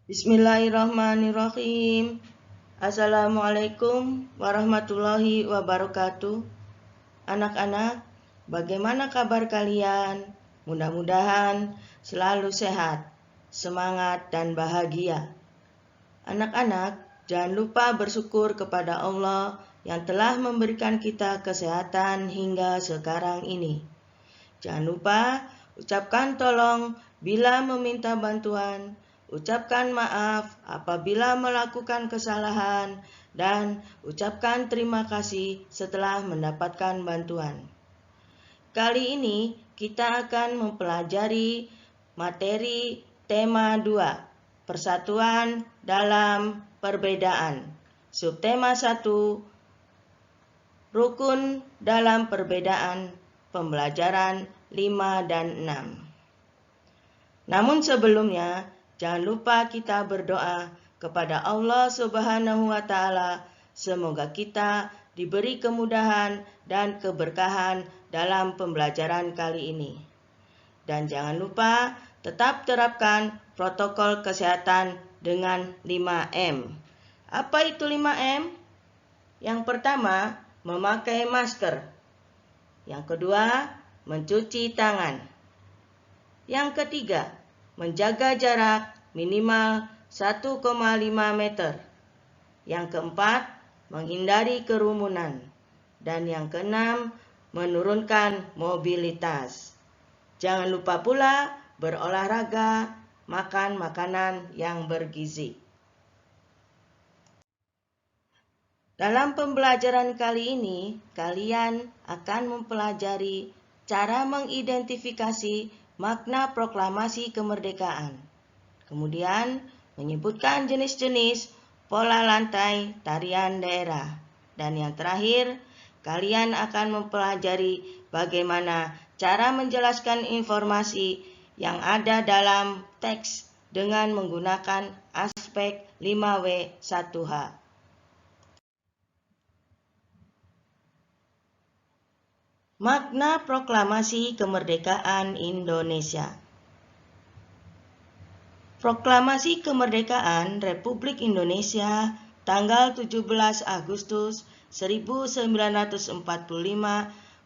Bismillahirrahmanirrahim. Assalamualaikum warahmatullahi wabarakatuh. Anak-anak, bagaimana kabar kalian? Mudah-mudahan selalu sehat, semangat, dan bahagia. Anak-anak, jangan lupa bersyukur kepada Allah yang telah memberikan kita kesehatan hingga sekarang ini. Jangan lupa ucapkan tolong bila meminta bantuan, ucapkan maaf apabila melakukan kesalahan, dan ucapkan terima kasih setelah mendapatkan bantuan. Kali ini kita akan mempelajari materi tema 2, Persatuan dalam Perbedaan. Subtema 1, Rukun dalam Perbedaan, pembelajaran 5 dan 6. Namun sebelumnya, jangan lupa kita berdoa kepada Allah Subhanahu wa Ta'ala. Semoga kita diberi kemudahan dan keberkahan dalam pembelajaran kali ini. Dan jangan lupa tetap terapkan protokol kesehatan dengan 5M. Apa itu 5M? Yang pertama, memakai masker. Yang kedua, mencuci tangan. Yang ketiga, menjaga jarak minimal 1,5 meter. Yang keempat, menghindari kerumunan. Dan yang keenam, menurunkan mobilitas. Jangan lupa pula berolahraga, makan makanan yang bergizi. Dalam pembelajaran kali ini, kalian akan mempelajari cara mengidentifikasi makna proklamasi kemerdekaan. Kemudian, menyebutkan jenis-jenis pola lantai tarian daerah. Dan yang terakhir, kalian akan mempelajari bagaimana cara menjelaskan informasi yang ada dalam teks dengan menggunakan aspek 5W1H. Makna Proklamasi Kemerdekaan Indonesia. Proklamasi Kemerdekaan Republik Indonesia tanggal 17 Agustus 1945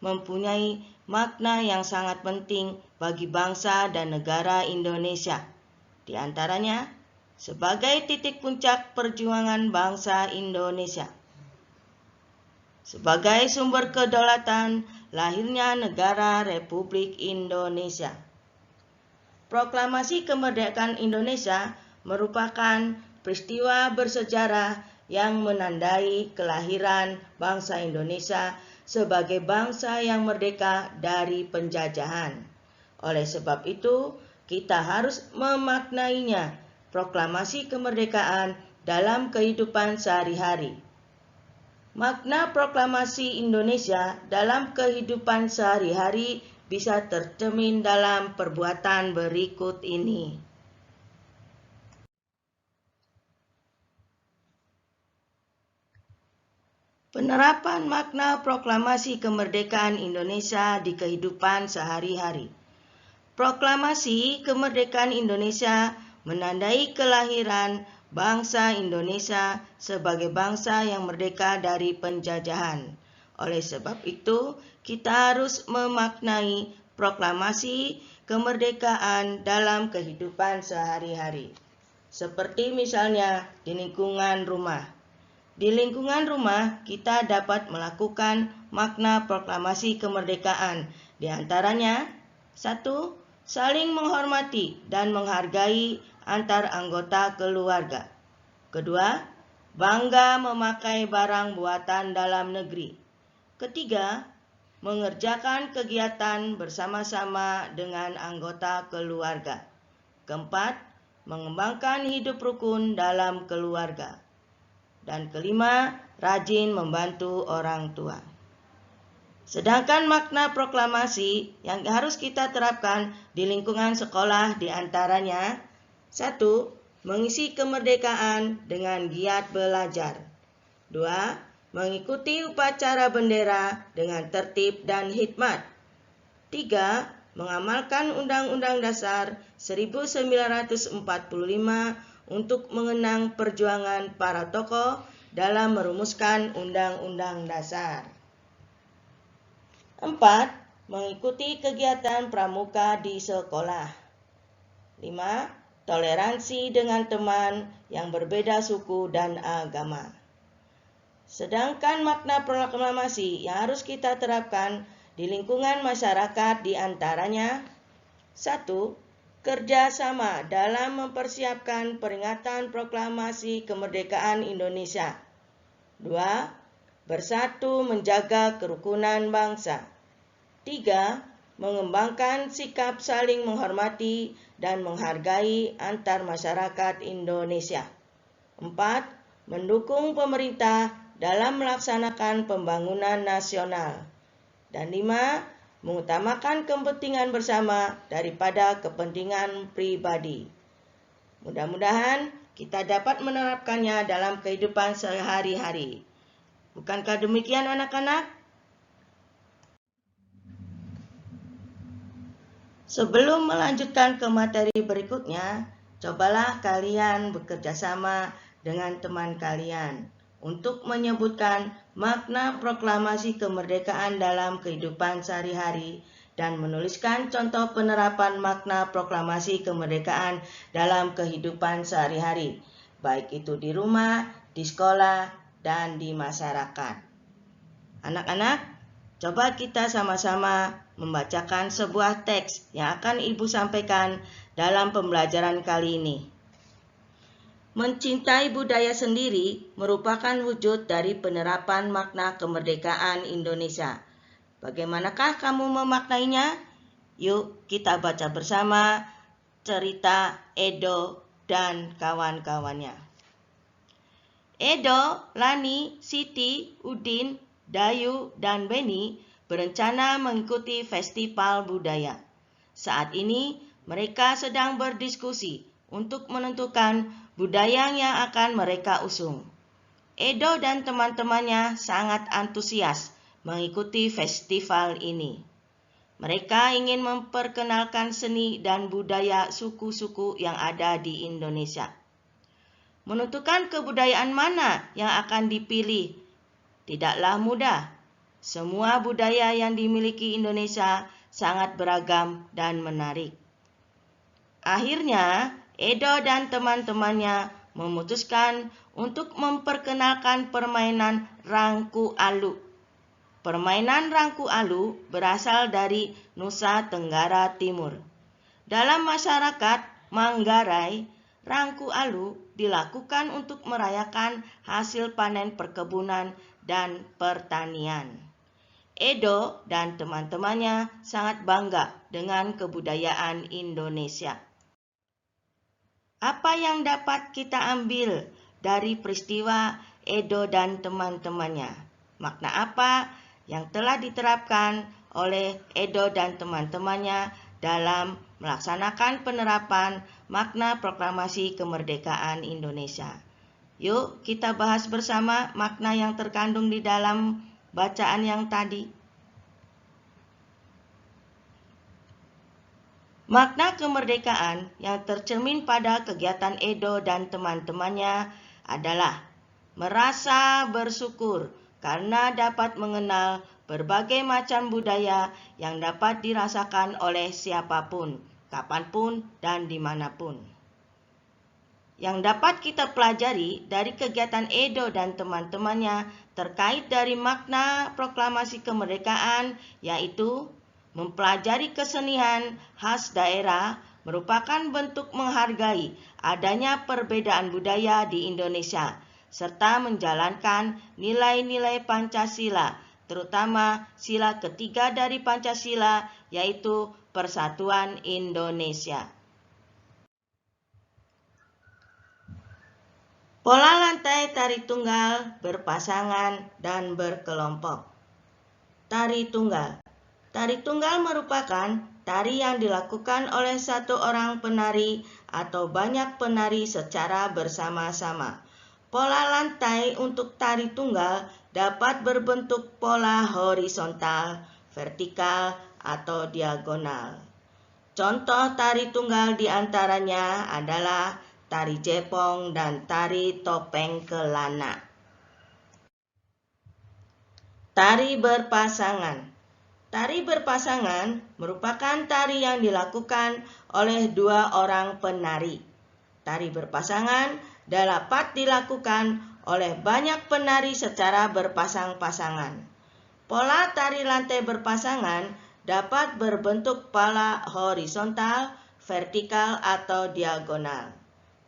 mempunyai makna yang sangat penting bagi bangsa dan negara Indonesia. Di antaranya, sebagai titik puncak perjuangan bangsa Indonesia. Sebagai sumber kedaulatan lahirnya negara Republik Indonesia. Proklamasi Kemerdekaan Indonesia merupakan peristiwa bersejarah yang menandai kelahiran bangsa Indonesia sebagai bangsa yang merdeka dari penjajahan. Oleh sebab itu, kita harus memaknainya, proklamasi kemerdekaan, dalam kehidupan sehari-hari. Makna proklamasi Indonesia dalam kehidupan sehari-hari bisa tercermin dalam perbuatan berikut ini. Penerapan makna proklamasi kemerdekaan Indonesia di kehidupan sehari-hari. Proklamasi kemerdekaan Indonesia menandai kelahiran bangsa Indonesia sebagai bangsa yang merdeka dari penjajahan. Oleh sebab itu, kita harus memaknai proklamasi kemerdekaan dalam kehidupan sehari-hari. Seperti misalnya di lingkungan rumah. Di lingkungan rumah, kita dapat melakukan makna proklamasi kemerdekaan. Di antaranya, 1. Saling menghormati dan menghargai antar anggota keluarga. Kedua, bangga memakai barang buatan dalam negeri. Ketiga, mengerjakan kegiatan bersama-sama dengan anggota keluarga. Keempat, mengembangkan hidup rukun dalam keluarga. Dan kelima, rajin membantu orang tua. Sedangkan makna proklamasi yang harus kita terapkan di lingkungan sekolah diantaranya 1. Mengisi kemerdekaan dengan giat belajar. 2. Mengikuti upacara bendera dengan tertib dan hikmat. 3. Mengamalkan Undang-Undang Dasar 1945 untuk mengenang perjuangan para tokoh dalam merumuskan Undang-Undang Dasar. 4. Mengikuti kegiatan pramuka di sekolah. 5. Toleransi dengan teman yang berbeda suku dan agama. Sedangkan makna proklamasi yang harus kita terapkan di lingkungan masyarakat diantaranya: 1. Kerjasama dalam mempersiapkan peringatan proklamasi kemerdekaan Indonesia. 2. Bersatu menjaga kerukunan bangsa. 3. Mengembangkan sikap saling menghormati dan menghargai antar masyarakat Indonesia. 4. Mendukung pemerintah dalam melaksanakan pembangunan nasional. Dan 5. Mengutamakan kepentingan bersama daripada kepentingan pribadi. Mudah-mudahan kita dapat menerapkannya dalam kehidupan sehari-hari. Bukankah demikian anak-anak? Sebelum melanjutkan ke materi berikutnya, cobalah kalian bekerja sama dengan teman kalian untuk menyebutkan makna proklamasi kemerdekaan dalam kehidupan sehari-hari dan menuliskan contoh penerapan makna proklamasi kemerdekaan dalam kehidupan sehari-hari, baik itu di rumah, di sekolah, dan di masyarakat. Anak-anak, coba kita sama-sama membacakan sebuah teks yang akan Ibu sampaikan dalam pembelajaran kali ini. Mencintai budaya sendiri merupakan wujud dari penerapan makna kemerdekaan Indonesia. Bagaimanakah kamu memaknainya? Yuk kita baca bersama cerita Edo dan kawan-kawannya. Edo, Lani, Siti, Udin, Dayu, dan Beni berencana mengikuti festival budaya. Saat ini mereka sedang berdiskusi untuk menentukan budaya yang akan mereka usung. Edo dan teman-temannya sangat antusias mengikuti festival ini. Mereka ingin memperkenalkan seni dan budaya suku-suku yang ada di Indonesia. Menentukan kebudayaan mana yang akan dipilih tidaklah mudah. Semua budaya yang dimiliki Indonesia sangat beragam dan menarik. Akhirnya, Edo dan teman-temannya memutuskan untuk memperkenalkan permainan rangku alu. Permainan rangku alu berasal dari Nusa Tenggara Timur. Dalam masyarakat Manggarai, rangku alu dilakukan untuk merayakan hasil panen perkebunan dan pertanian. Edo dan teman-temannya sangat bangga dengan kebudayaan Indonesia. Apa yang dapat kita ambil dari peristiwa Edo dan teman-temannya? Makna apa yang telah diterapkan oleh Edo dan teman-temannya dalam melaksanakan penerapan makna proklamasi kemerdekaan Indonesia? Yuk kita bahas bersama makna yang terkandung di dalam bacaan yang tadi. Makna kemerdekaan yang tercermin pada kegiatan Edo dan teman-temannya adalah merasa bersyukur karena dapat mengenal berbagai macam budaya yang dapat dirasakan oleh siapapun, kapanpun, dan dimanapun. Yang dapat kita pelajari dari kegiatan Edo dan teman-temannya terkait dari makna proklamasi kemerdekaan, yaitu mempelajari kesenian khas daerah merupakan bentuk menghargai adanya perbedaan budaya di Indonesia, serta menjalankan nilai-nilai Pancasila, terutama sila ketiga dari Pancasila, yaitu Persatuan Indonesia. Pola lantai tari tunggal berpasangan dan berkelompok. Tari tunggal. Tari tunggal merupakan tari yang dilakukan oleh satu orang penari atau banyak penari secara bersama-sama. Pola lantai untuk tari tunggal dapat berbentuk pola horizontal, vertikal, atau diagonal. Contoh tari tunggal diantaranya adalah tari jepong, dan tari topeng kelana. Tari berpasangan. Tari berpasangan merupakan tari yang dilakukan oleh dua orang penari. Tari berpasangan dapat dilakukan oleh banyak penari secara berpasang-pasangan. Pola tari lantai berpasangan dapat berbentuk pola horizontal, vertikal, atau diagonal.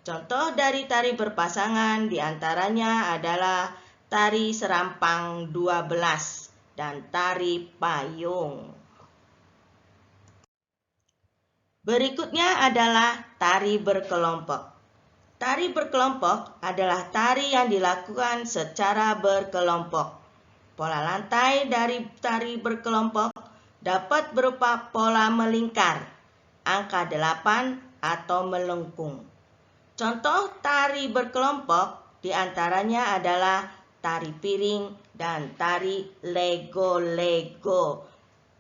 Contoh dari tari berpasangan diantaranya adalah tari serampang 12 dan tari payung. Berikutnya adalah tari berkelompok. Tari berkelompok adalah tari yang dilakukan secara berkelompok. Pola lantai dari tari berkelompok dapat berupa pola melingkar, angka 8, atau melengkung. Contoh tari berkelompok diantaranya adalah tari piring dan tari lego-lego.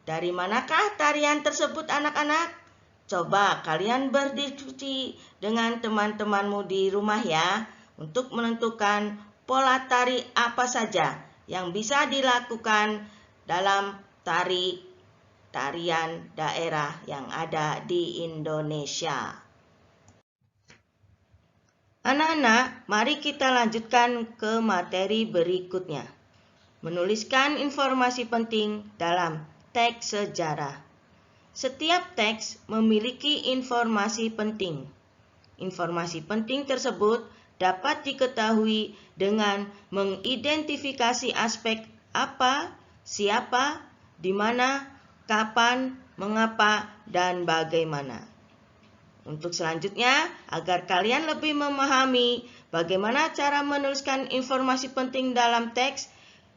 Dari manakah tarian tersebut, anak-anak? Coba kalian berdiskusi dengan teman-temanmu di rumah ya, untuk menentukan pola tari apa saja yang bisa dilakukan dalam tarian daerah yang ada di Indonesia. Anak-anak, mari kita lanjutkan ke materi berikutnya. Menuliskan informasi penting dalam teks sejarah. Setiap teks memiliki informasi penting. Informasi penting tersebut dapat diketahui dengan mengidentifikasi aspek apa, siapa, di mana, kapan, mengapa, dan bagaimana. Untuk selanjutnya, agar kalian lebih memahami bagaimana cara menuliskan informasi penting dalam teks,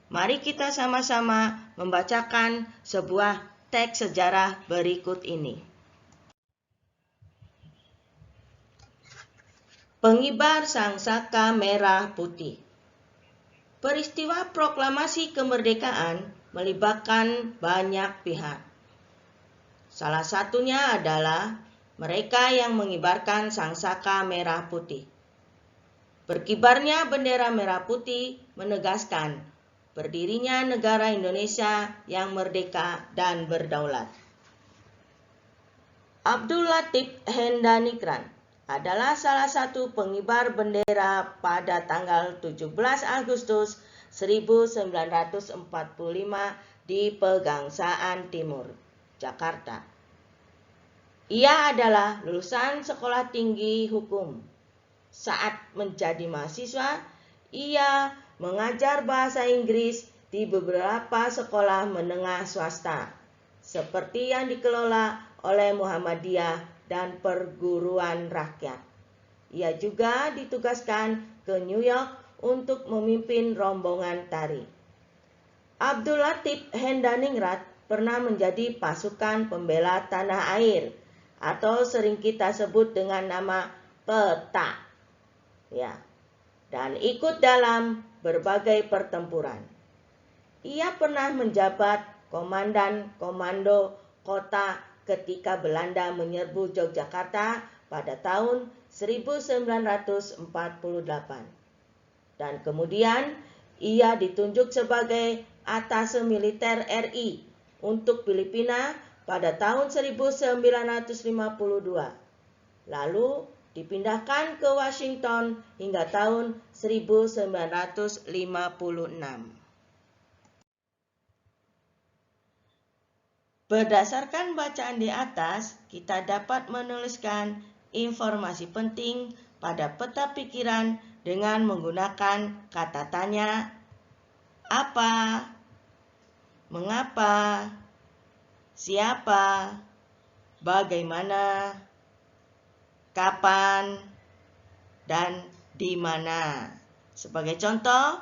mari kita sama-sama membacakan sebuah teks sejarah berikut ini. Pengibar Sangsaka Merah Putih. Peristiwa proklamasi kemerdekaan melibatkan banyak pihak. Salah satunya adalah mereka yang mengibarkan sangsaka merah putih. Berkibarnya bendera merah putih menegaskan berdirinya negara Indonesia yang merdeka dan berdaulat. Abdul Latif Hendanickran adalah salah satu pengibar bendera pada tanggal 17 Agustus 1945 di Pegangsaan Timur, Jakarta. Ia adalah lulusan Sekolah Tinggi Hukum. Saat menjadi mahasiswa, ia mengajar bahasa Inggris di beberapa sekolah menengah swasta, seperti yang dikelola oleh Muhammadiyah dan perguruan rakyat. Ia juga ditugaskan ke New York untuk memimpin rombongan tari. Abdul Latif Hendanickran pernah menjadi pasukan pembela tanah air, atau sering kita sebut dengan nama PETA. Ya, dan ikut dalam berbagai pertempuran. Ia pernah menjabat komandan komando kota ketika Belanda menyerbu Yogyakarta pada tahun 1948. Dan kemudian ia ditunjuk sebagai atase militer RI untuk Filipina pada tahun 1952. Lalu dipindahkan ke Washington hingga tahun 1956. Berdasarkan bacaan di atas, kita dapat menuliskan informasi penting pada peta pikiran dengan menggunakan kata tanya, apa, mengapa, siapa, bagaimana, kapan, dan di mana. Sebagai contoh,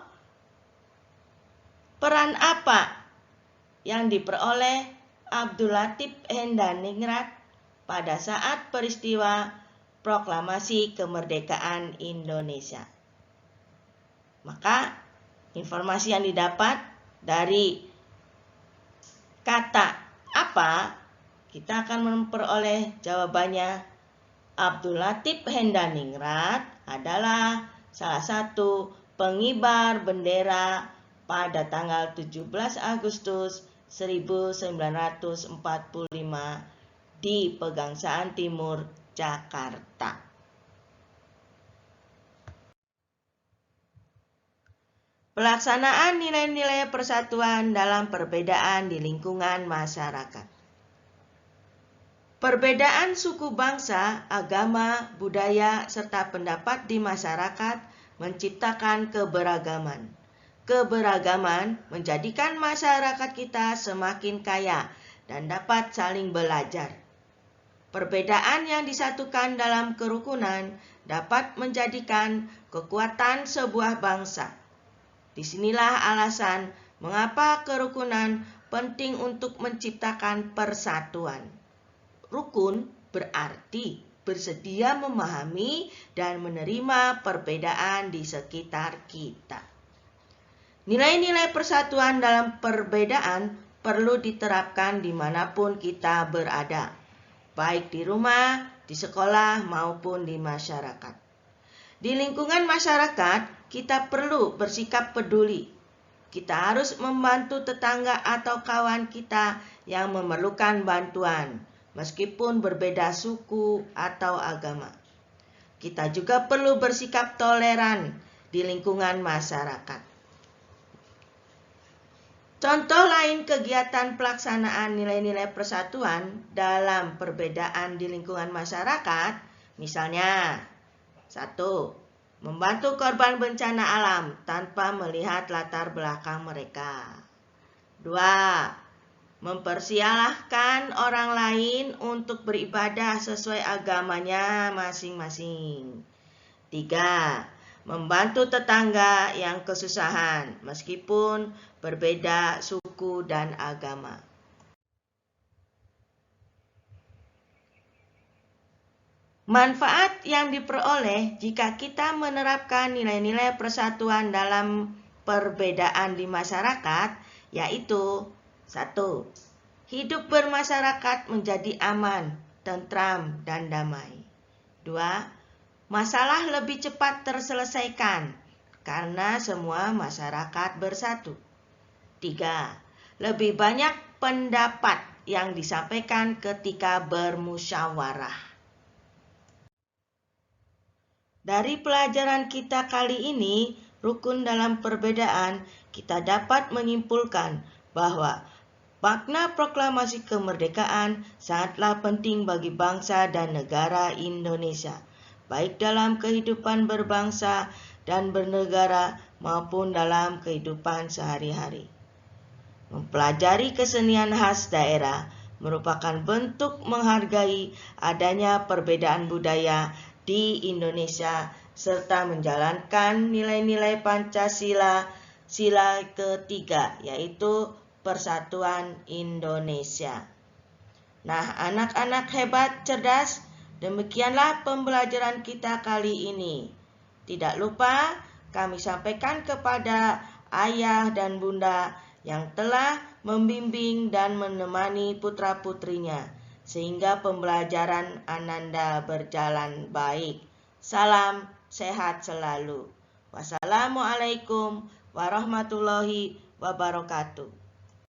peran apa yang diperoleh Abdul Latif Hendanickran pada saat peristiwa proklamasi kemerdekaan Indonesia? Maka informasi yang didapat dari kata apa, kita akan memperoleh jawabannya Abdul Latif Hendraningrat adalah salah satu pengibar bendera pada tanggal 17 Agustus 1945 di Pegangsaan Timur, Jakarta. Pelaksanaan nilai-nilai persatuan dalam perbedaan di lingkungan masyarakat. Perbedaan suku bangsa, agama, budaya, serta pendapat di masyarakat menciptakan keberagaman. Keberagaman menjadikan masyarakat kita semakin kaya dan dapat saling belajar. Perbedaan yang disatukan dalam kerukunan dapat menjadikan kekuatan sebuah bangsa. Disinilah alasan mengapa kerukunan penting untuk menciptakan persatuan. Rukun berarti bersedia memahami dan menerima perbedaan di sekitar kita. Nilai-nilai persatuan dalam perbedaan perlu diterapkan dimanapun kita berada, baik di rumah, di sekolah, maupun di masyarakat. Di lingkungan masyarakat, kita perlu bersikap peduli. Kita harus membantu tetangga atau kawan kita yang memerlukan bantuan, meskipun berbeda suku atau agama. Kita juga perlu bersikap toleran di lingkungan masyarakat. Contoh lain kegiatan pelaksanaan nilai-nilai persatuan dalam perbedaan di lingkungan masyarakat, misalnya 1. Membantu korban bencana alam tanpa melihat latar belakang mereka. 2. Mempersilahkan orang lain untuk beribadah sesuai agamanya masing-masing. 3. Membantu tetangga yang kesusahan meskipun berbeda suku dan agama. Manfaat yang diperoleh jika kita menerapkan nilai-nilai persatuan dalam perbedaan di masyarakat, yaitu 1. Hidup bermasyarakat menjadi aman, tentram, dan damai. 2. Masalah lebih cepat terselesaikan karena semua masyarakat bersatu. 3. Lebih banyak pendapat yang disampaikan ketika bermusyawarah. Dari pelajaran kita kali ini, rukun dalam perbedaan, kita dapat menyimpulkan bahwa makna proklamasi kemerdekaan sangatlah penting bagi bangsa dan negara Indonesia, baik dalam kehidupan berbangsa dan bernegara maupun dalam kehidupan sehari-hari. Mempelajari kesenian khas daerah merupakan bentuk menghargai adanya perbedaan budaya di Indonesia serta menjalankan nilai-nilai Pancasila sila ketiga, yaitu Persatuan Indonesia. Nah, anak-anak hebat cerdas, demikianlah pembelajaran kita kali ini. Tidak lupa kami sampaikan kepada ayah dan bunda yang telah membimbing dan menemani putra-putrinya, sehingga pembelajaran Ananda berjalan baik. Salam sehat selalu. Wassalamualaikum warahmatullahi wabarakatuh.